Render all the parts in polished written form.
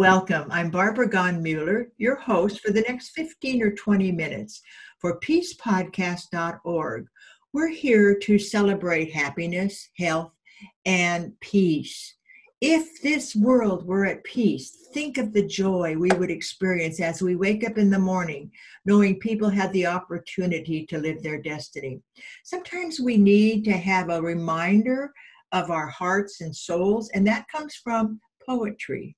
welcome. I'm Barbara Gahn-Mueller, your host for the next 15 or 20 minutes for peacepodcast.org. We're here to celebrate happiness, health, and peace. If this world were at peace, think of the joy we would experience as we wake up in the morning, knowing people had the opportunity to live their destiny. Sometimes we need to have a reminder of our hearts and souls, and that comes from poetry.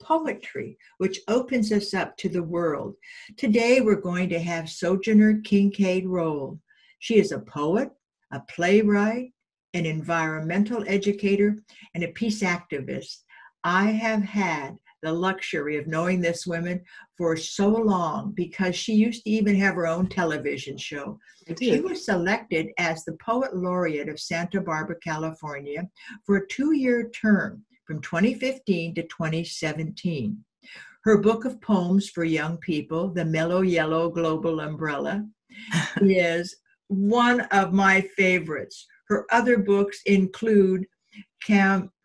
Poetry, which opens us up to the world. Today, we're going to have Sojourner Kincaid Rolle. She is a poet, a playwright, an environmental educator, and a peace activist. I have had the luxury of knowing this woman for so long because she used to even have her own television show. She was selected as the Poet Laureate of Santa Barbara, California for a 2-year term from 2015 to 2017. Her book of poems for young people, The Mellow Yellow Global Umbrella, is one of my favorites. Her other books include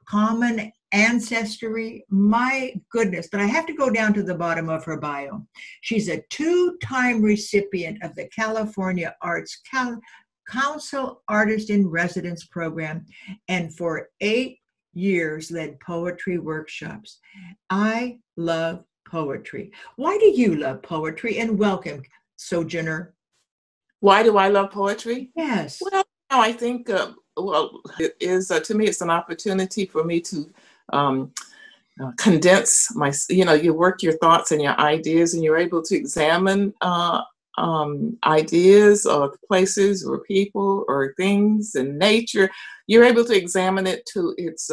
Common Ancestry. My goodness, but I have to go down to the bottom of her bio. She's a 2-time recipient of the California Arts Council Artist in Residence program, and for 8 years led poetry workshops. I love poetry. Why do you love poetry? And welcome, Sojourner. Why do I love poetry? Yes. Well, I think, it is, to me, it's an opportunity for me to condense my, you work your thoughts and your ideas, and you're able to examine ideas or places or people or things in nature. You're able to examine it to its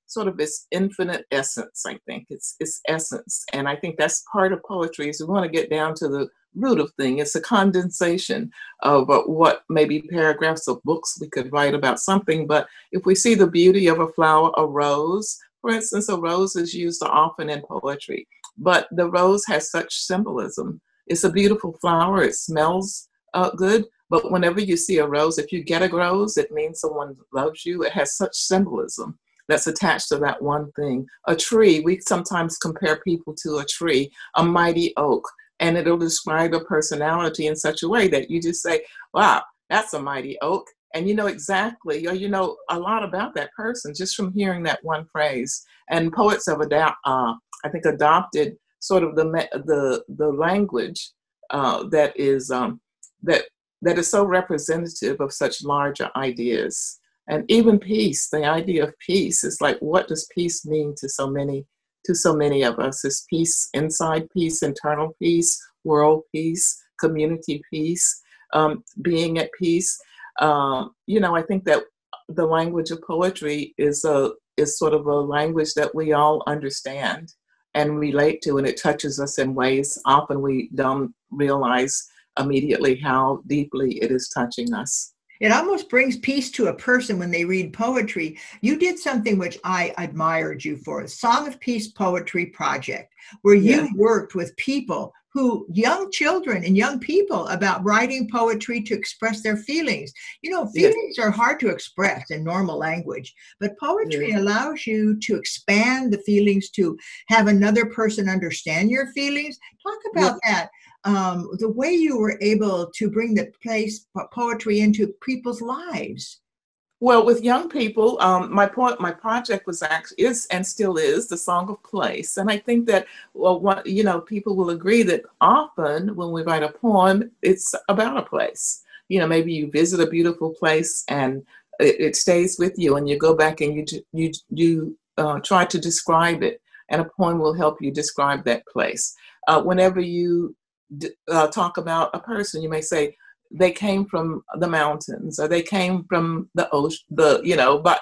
sort of its infinite essence. I think it's essence, and I think that's part of poetry. Is we want to get down to the root of thing. It's a condensation of what maybe paragraphs of books we could write about something. But if we see the beauty of a flower, a rose, for instance, a rose is used often in poetry, but the rose has such symbolism. It's a beautiful flower. It smells good. But whenever you see a rose, if you get a rose, it means someone loves you. It has such symbolism that's attached to that one thing. A tree, we sometimes compare people to a tree, a mighty oak, and it'll describe a personality in such a way that you just say, wow, that's a mighty oak. And you know exactly, or you know a lot about that person just from hearing that one phrase. And poets have adopted sort of the language that is so representative of such larger ideas. And even peace, the idea of peace is like, what does peace mean to so many of us? Is peace inside peace, internal peace, world peace, community peace, being at peace? I think that the language of poetry is sort of a language that we all understand and relate to, and it touches us in ways often we don't realize immediately how deeply it is touching us. It almost brings peace to a person when they read poetry. You did something which I admired you for, a Song of Peace Poetry Project, where you worked with people young children and young people about writing poetry to express their feelings. Feelings are hard to express in normal language, but poetry allows you to expand the feelings, to have another person understand your feelings. Talk about that. The way you were able to bring the poetry into people's lives. Well, with young people, my project is and still is the Song of Place, and I think that people will agree that often when we write a poem, it's about a place. Maybe you visit a beautiful place and it stays with you, and you go back and you try to describe it, and a poem will help you describe that place. Whenever you talk about a person, you may say, they came from the mountains, or they came from the ocean,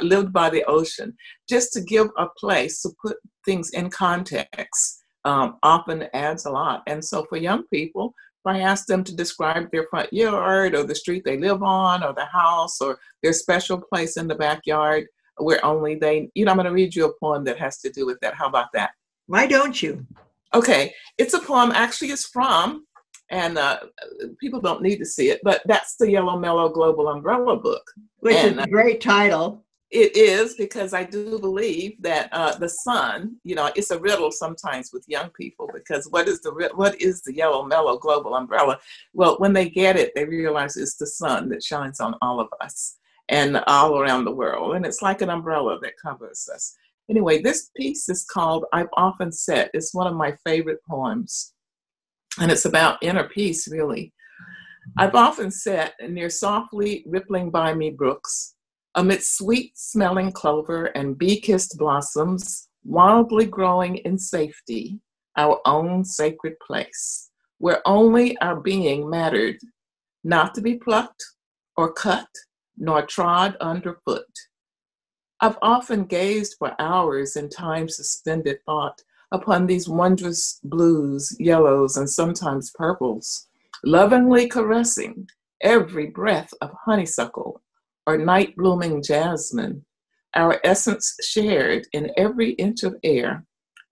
lived by the ocean. Just to give a place, to put things in context, often adds a lot. And so for young people, if I ask them to describe their front yard, or the street they live on, or the house, or their special place in the backyard where only I'm going to read you a poem that has to do with that. How about that? Why don't you? Okay, it's a poem, actually it's from, and people don't need to see it, but that's the Yellow Mellow Global Umbrella book. Which is a great title. It is, because I do believe that the sun, it's a riddle sometimes with young people, because what is the yellow mellow global umbrella? Well, when they get it, they realize it's the sun that shines on all of us and all around the world. And it's like an umbrella that covers us. Anyway, this piece is called I've Often Sat. It's one of my favorite poems. And it's about inner peace, really. I've often sat near softly rippling by me brooks, amidst sweet-smelling clover and bee-kissed blossoms, wildly growing in safety, our own sacred place, where only our being mattered, not to be plucked or cut, nor trod underfoot. I've often gazed for hours in time-suspended thought upon these wondrous blues, yellows, and sometimes purples, lovingly caressing every breath of honeysuckle or night-blooming jasmine, our essence shared in every inch of air,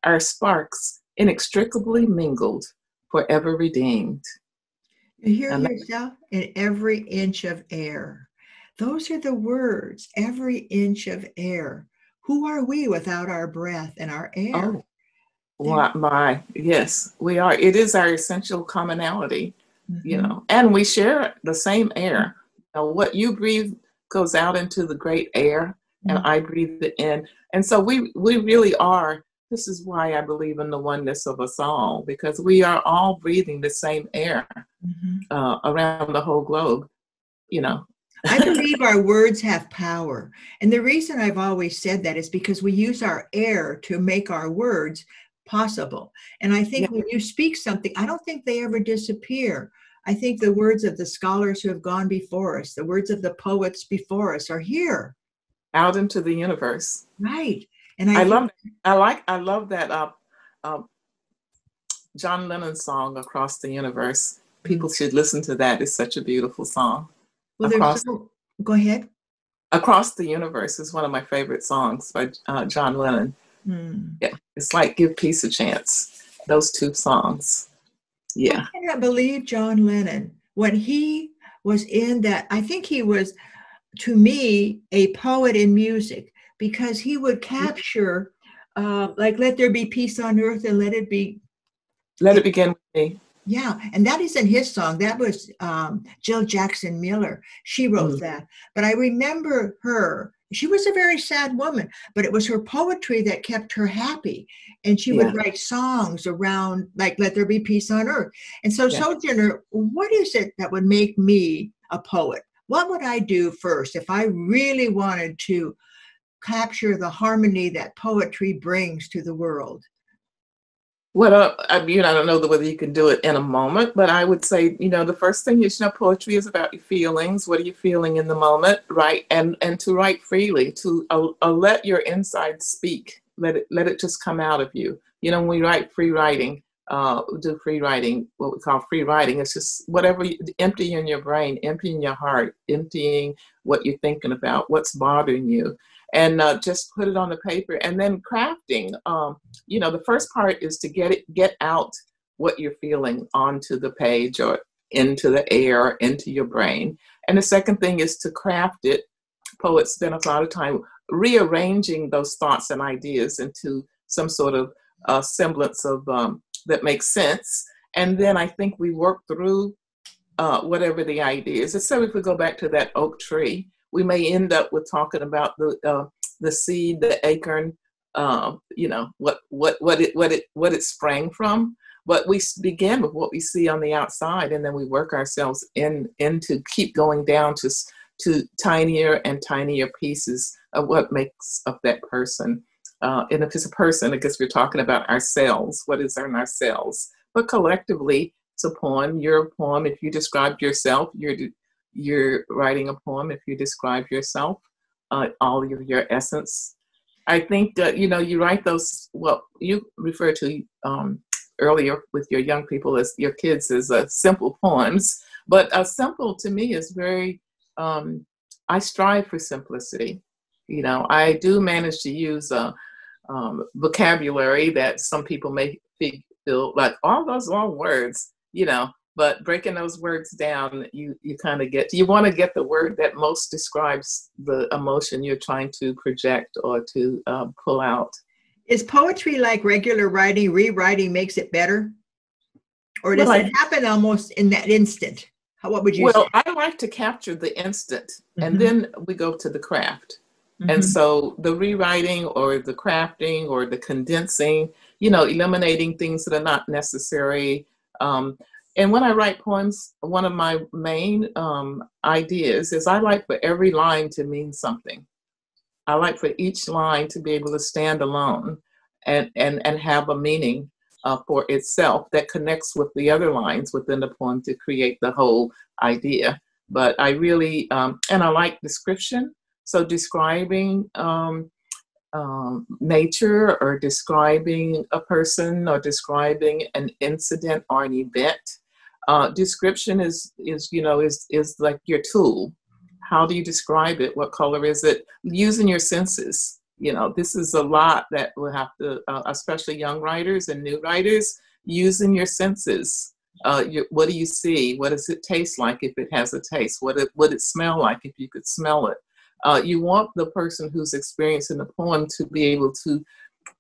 our sparks inextricably mingled, forever redeemed. You hear yourself in every inch of air. Those are the words, every inch of air. Who are we without our breath and our air? Oh, yes, we are. It is our essential commonality, and we share the same air. What you breathe goes out into the great air, and I breathe it in. And so we really are. This is why I believe in the oneness of us all, because we are all breathing the same air around the whole globe, I believe our words have power. And the reason I've always said that is because we use our air to make our words possible. And I think when you speak something, I don't think they ever disappear. I think the words of the scholars who have gone before us, the words of the poets before us are here. Out into the universe. Right. And I love that John Lennon song, Across the Universe. People should listen to that. It's such a beautiful song. Well, go ahead. Across the Universe is one of my favorite songs by John Lennon. Yeah, it's like Give Peace a Chance. Those two songs. Yeah. I cannot believe John Lennon, when he was in that, I think he was, to me, a poet in music, because he would capture, like, let there be peace on earth and let it begin with me. Yeah, and that isn't his song. That was Jill Jackson Miller. She wrote that. But I remember her. She was a very sad woman, but it was her poetry that kept her happy. And she would write songs around, like, let there be peace on earth. And so, Sojourner, what is it that would make me a poet? What would I do first if I really wanted to capture the harmony that poetry brings to the world? Well, I don't know whether you can do it in a moment, but I would say, the first thing is, poetry is about your feelings. What are you feeling in the moment, right? And to write freely, to let your inside speak. Let it just come out of you. When we write free writing, do free writing, what we call free writing. It's just whatever, emptying your brain, emptying your heart, emptying what you're thinking about, what's bothering you. And just put it on the paper, and then crafting. The first part is to get out what you're feeling onto the page or into the air, into your brain. And the second thing is to craft it. Poets spend a lot of time rearranging those thoughts and ideas into some sort of semblance of that makes sense. And then I think we work through whatever the idea is. So if we go back to that oak tree, we may end up with talking about the seed, the acorn, what it sprang from. But we begin with what we see on the outside, and then we work ourselves into keep going down to tinier and tinier pieces of what makes up that person. And if it's a person, I guess we're talking about ourselves. What is in ourselves? But collectively, it's a poem. You're a poem. If you describe yourself, you're writing a poem. If you describe yourself, all of your essence. I think that, you write those, what you refer to earlier with your young people, as your kids, as simple poems. But simple to me is very, I strive for simplicity. I do manage to use vocabulary that some people may feel like all those long words, but breaking those words down, you kind of you want to get the word that most describes the emotion you're trying to project or to pull out. Is poetry like regular writing? Rewriting makes it better? Or does it happen almost in that instant? What would you say? Well, I like to capture the instant, and then we go to the craft. And so the rewriting or the crafting or the condensing, eliminating things that are not necessary. And when I write poems, one of my main ideas is I like for every line to mean something. I like for each line to be able to stand alone and have a meaning for itself that connects with the other lines within the poem to create the whole idea. But I really, and I like description. So describing nature or describing a person or describing an incident or an event. Description is like your tool. How do you describe it? What color is it? Using your senses. This is a lot that we'll have to, especially young writers and new writers, using your senses. What do you see? What does it taste like if it has a taste? What would it smell like if you could smell it? You want the person who's experiencing the poem to be able to,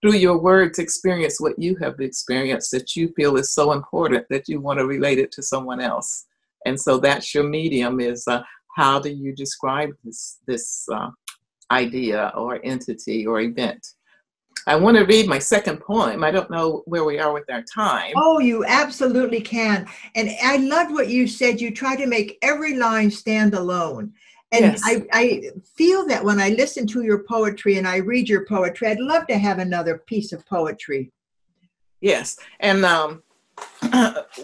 through your words, experience what you have experienced that you feel is so important that you want to relate it to someone else. And so that's your medium is how do you describe this idea or entity or event? I want to read my second poem. I don't know where we are with our time. Oh, you absolutely can. And I loved what you said. You try to make every line stand alone. And yes. I feel that when I listen to your poetry and I read your poetry, I'd love to have another piece of poetry. Yes. And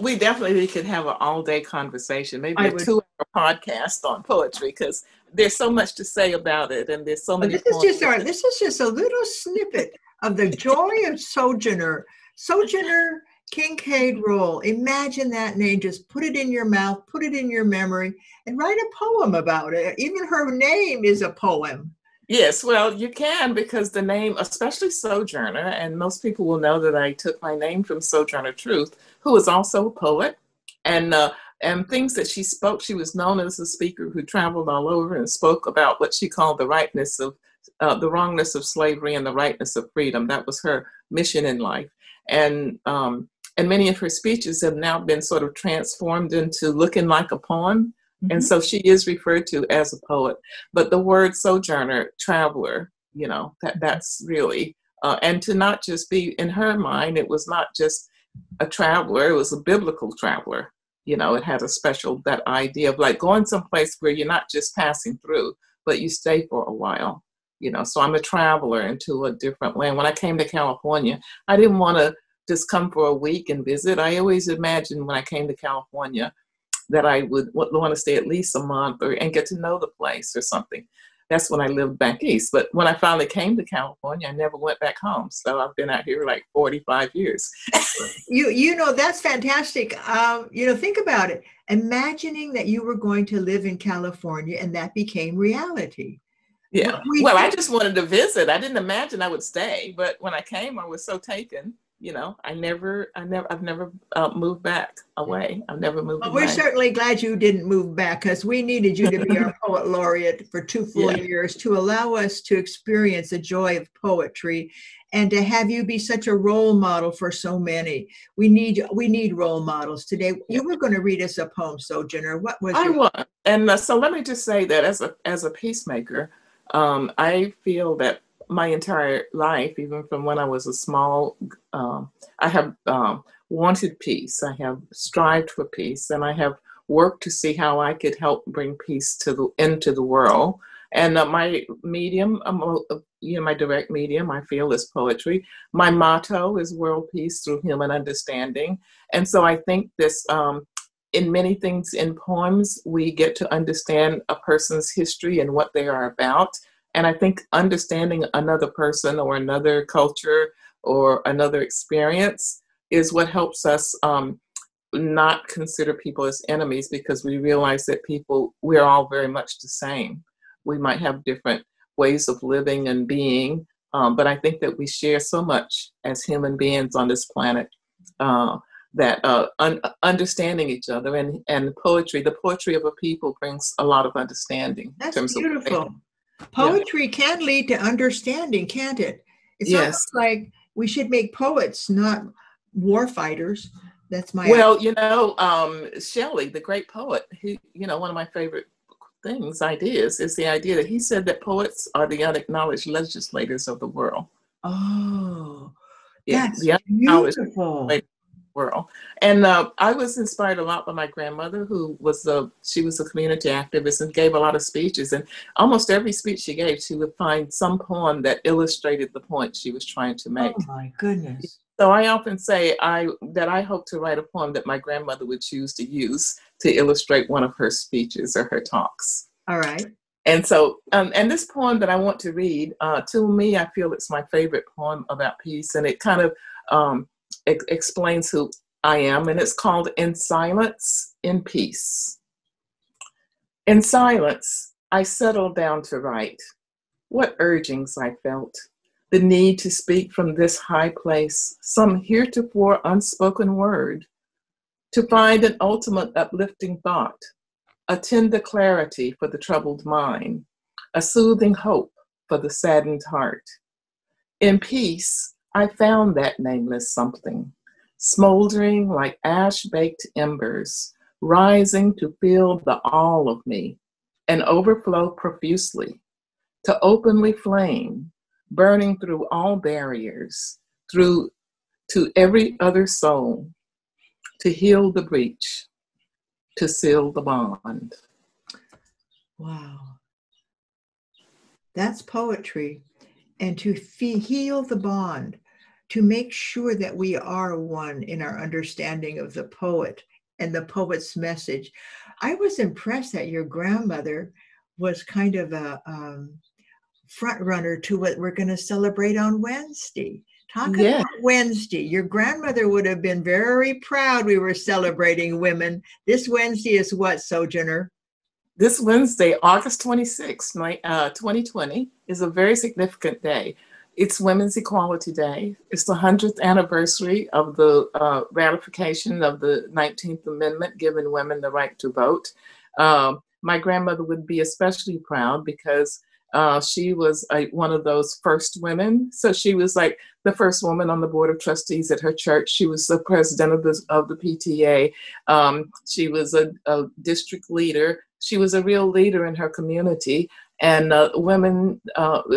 we definitely could have an all-day conversation, maybe a 2-hour podcast on poetry, because there's so much to say about it. And there's so many. This is just a little snippet of the joy of Sojourner Kincaid Rolle. Imagine that name. Just put it in your mouth, put it in your memory, and write a poem about it. Even her name is a poem. Yes, well, you can, because the name, especially Sojourner, and most people will know that I took my name from Sojourner Truth, who was also a poet, and things that she spoke. She was known as a speaker who traveled all over and spoke about what she called the rightness of the wrongness of slavery and the rightness of freedom. That was her mission in life, and many of her speeches have now been sort of transformed into looking like a poem. And so she is referred to as a poet, but the word sojourner, traveler, that's really, and to not just be, in her mind, it was not just a traveler, it was a biblical traveler. It had a special, that idea of like going someplace where you're not just passing through, but you stay for a while, so I'm a traveler into a different land. When I came to California, I didn't want to just come for a week and visit. I always imagined when I came to California that I would want to stay at least a month and get to know the place or something. That's when I lived back east. But when I finally came to California, I never went back home. So I've been out here like 45 years. That's fantastic. Think about it. Imagining that you were going to live in California and that became reality. Yeah. Well, I just wanted to visit. I didn't imagine I would stay. But when I came, I was so taken. I've never moved back away. I've never moved away. We're certainly glad you didn't move back, because we needed you to be our poet laureate for 2 full years to allow us to experience the joy of poetry and to have you be such a role model for so many. We need role models today. You were going to read us a poem, Sojourner. What was I was. And so let me just say that as a peacemaker, I feel that my entire life, even from when I was a small, I have wanted peace. I have strived for peace, and I have worked to see how I could help bring peace into the world. And my medium, my direct medium, I feel, is poetry. My motto is world peace through human understanding. And so I think this, in many things in poems, we get to understand a person's history and what they are about. And I think understanding another person or another culture or another experience is what helps us not consider people as enemies, because we realize that we're all very much the same. We might have different ways of living and being, but I think that we share so much as human beings on this planet understanding each other, and the poetry of a people brings a lot of understanding in That's terms of beautiful. yeah. Poetry can lead to understanding, can't it? It's Yes. almost like we should make poets, not war fighters. That's my idea. Well, Shelley, the great poet, one of my favorite ideas is the idea that he said that poets are the unacknowledged legislators of the world. Oh, Yeah, that's the unacknowledged beautiful. legislators of the world. And I was inspired a lot by my grandmother, who was she was a community activist and gave a lot of speeches. And almost every speech she gave, she would find some poem that illustrated the point she was trying to make. Oh my goodness. So I often say that I hope to write a poem that my grandmother would choose to use to illustrate one of her speeches or her talks. All right. And so, and this poem that I want to read, to me, I feel it's my favorite poem about peace, and it kind of explains who I am, and it's called In Silence, in Peace. In silence, I settled down to write. What urgings I felt. The need to speak from this high place, some heretofore unspoken word, to find an ultimate uplifting thought, a tender clarity for the troubled mind, a soothing hope for the saddened heart. In peace, I found that nameless something, smoldering like ash-baked embers, rising to fill the all of me and overflow profusely, to openly flame, burning through all barriers, through to every other soul, to heal the breach, to seal the bond. Wow. That's poetry. And to heal the bond, to make sure that we are one in our understanding of the poet and the poet's message. I was impressed that your grandmother was kind of a front runner to what we're going to celebrate on Wednesday. Talk about Wednesday. Your grandmother would have been very proud we were celebrating women. This Wednesday is what, Sojourner? This Wednesday, August 26th, 2020, is a very significant day. It's Women's Equality Day. It's the 100th anniversary of the ratification of the 19th Amendment, giving women the right to vote. My grandmother would be especially proud because she was one of those first women. So she was like the first woman on the board of trustees at her church. She was the president of the PTA. She was a district leader. She was a real leader in her community. And women,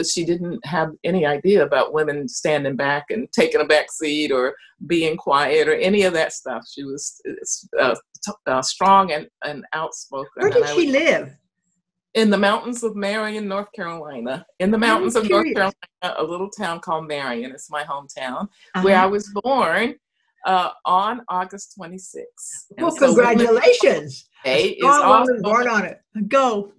she didn't have any idea about women standing back and taking a back seat or being quiet or any of that stuff. She was strong and outspoken. Where did she live? In the mountains of Marion, North Carolina. In the mountains of North Carolina, a little town called Marion. It's my hometown, where I was born on August 26th. Well, congratulations. A strong woman born on it. Go.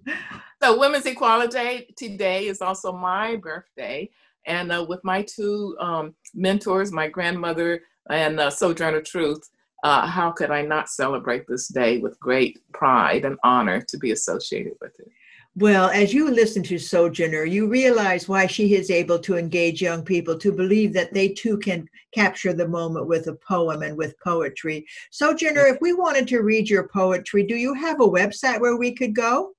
So Women's Equality Day today is also my birthday. And with my two mentors, my grandmother and Sojourner Truth, how could I not celebrate this day with great pride and honor to be associated with it? Well, as you listen to Sojourner, you realize why she is able to engage young people to believe that they too can capture the moment with a poem and with poetry. Sojourner, if we wanted to read your poetry, do you have a website where we could go?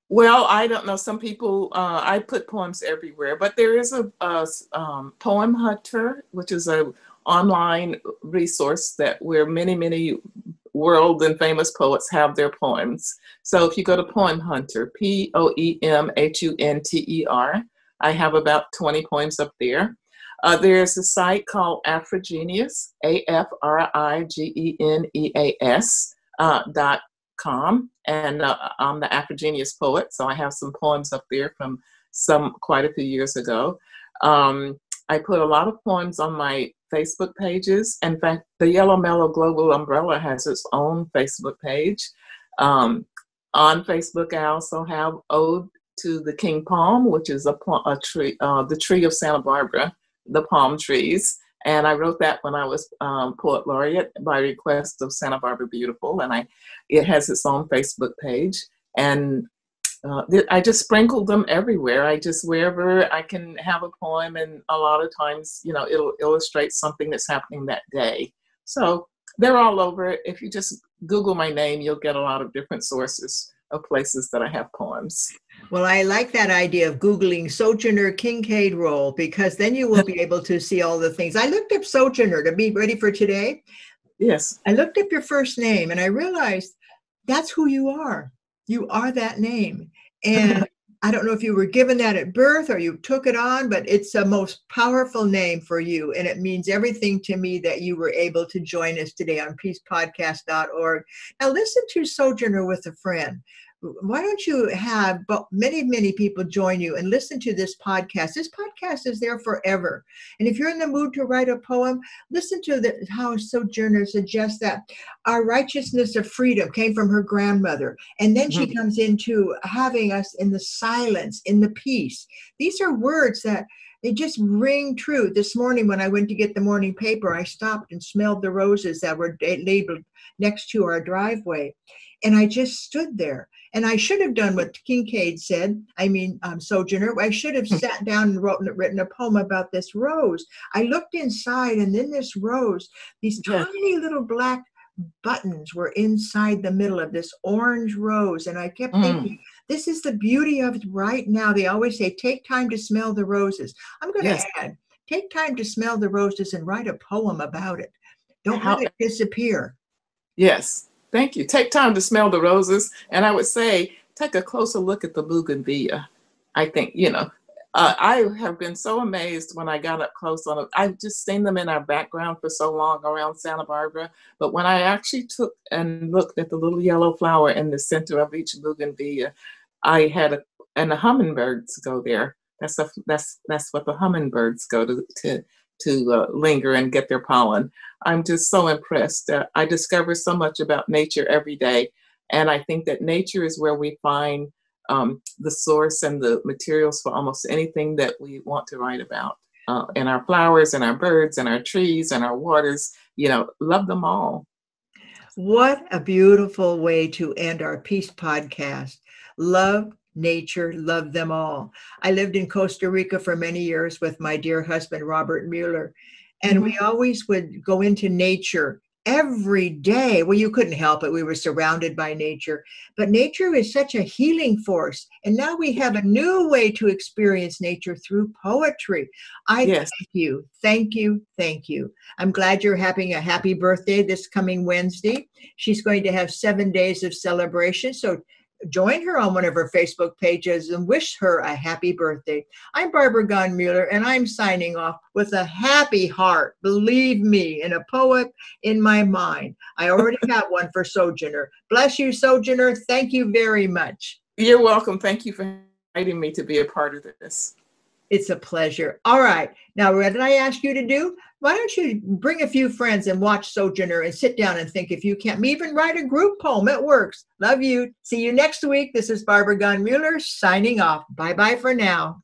Well, I don't know. Some people, I put poems everywhere, but there is a Poem Hunter, which is an online resource where many world and famous poets have their poems. So if you go to Poem Hunter, POEMHUNTER, I have about 20 poems up there. There's a site called Afrogenius, AFRIGENEAS.com, and I'm the Afrogenius poet, so I have some poems up there from quite a few years ago. I put a lot of poems on my Facebook pages. In fact, the Mellow Global Umbrella has its own Facebook page. On Facebook, I also have Ode to the King Palm, which is a tree, the tree of Santa Barbara, the palm trees. And I wrote that when I was Poet Laureate by request of Santa Barbara Beautiful. And it has its own Facebook page. And I just sprinkled them everywhere. Wherever I can have a poem, and a lot of times, it'll illustrate something that's happening that day. So They're all over. If you just Google my name, you'll get a lot of different sources of places that I have poems. Well, I like that idea of Googling Sojourner Kincaid Rolle, because then you will be able to see all the things. I looked up Sojourner to be ready for today. Yes. I looked up your first name and I realized that's who you are. You are that name. And I don't know if you were given that at birth or you took it on, but it's a most powerful name for you. And it means everything to me that you were able to join us today on peacepodcast.org. Now listen to Sojourner with a friend. Why don't you have many people join you and listen to this podcast? This podcast is there forever. And if you're in the mood to write a poem, listen to how Sojourner suggests that our righteousness of freedom came from her grandmother. And then she comes into having us in the silence, in the peace. These are words that they just ring true. This morning when I went to get the morning paper, I stopped and smelled the roses that were labeled next to our driveway. And I just stood there. And I should have done what Kincaid said. Sojourner. I should have sat down and written a poem about this rose. I looked inside, and in this rose, these tiny little black buttons were inside the middle of this orange rose. And I kept thinking, this is the beauty of it right now. They always say, take time to smell the roses. I'm going to add, take time to smell the roses and write a poem about it. Don't let it disappear. Yes. Thank you. Take time to smell the roses. And I would say, take a closer look at the bougainvillea. I think, I have been so amazed when I got up close on it. I've just seen them in our background for so long around Santa Barbara. But when I actually took and looked at the little yellow flower in the center of each bougainvillea, and the hummingbirds go there. That's what the hummingbirds go to linger and get their pollen. I'm just so impressed. I discover so much about nature every day. And I think that nature is where we find the source and the materials for almost anything that we want to write about. And our flowers and our birds and our trees and our waters, love them all. What a beautiful way to end our Peace podcast. Love nature, love them all. I lived in Costa Rica for many years with my dear husband, Robert Mueller, and we always would go into nature every day. Well, you couldn't help it. We were surrounded by nature, but nature is such a healing force. And now we have a new way to experience nature through poetry. Thank you. Thank you. Thank you. I'm glad you're having a happy birthday this coming Wednesday. She's going to have 7 days of celebration. So join her on one of her Facebook pages and wish her a happy birthday. I'm Barbara Gunn Mueller, and I'm signing off with a happy heart. Believe me, and a poet in my mind. I already have one for Sojourner. Bless you, Sojourner. Thank you very much. You're welcome. Thank you for inviting me to be a part of this. It's a pleasure. All right. Now, what did I ask you to do? Why don't you bring a few friends and watch Sojourner and sit down and think if you can't even write a group poem. It works. Love you. See you next week. This is Barbara Gunn Mueller signing off. Bye-bye for now.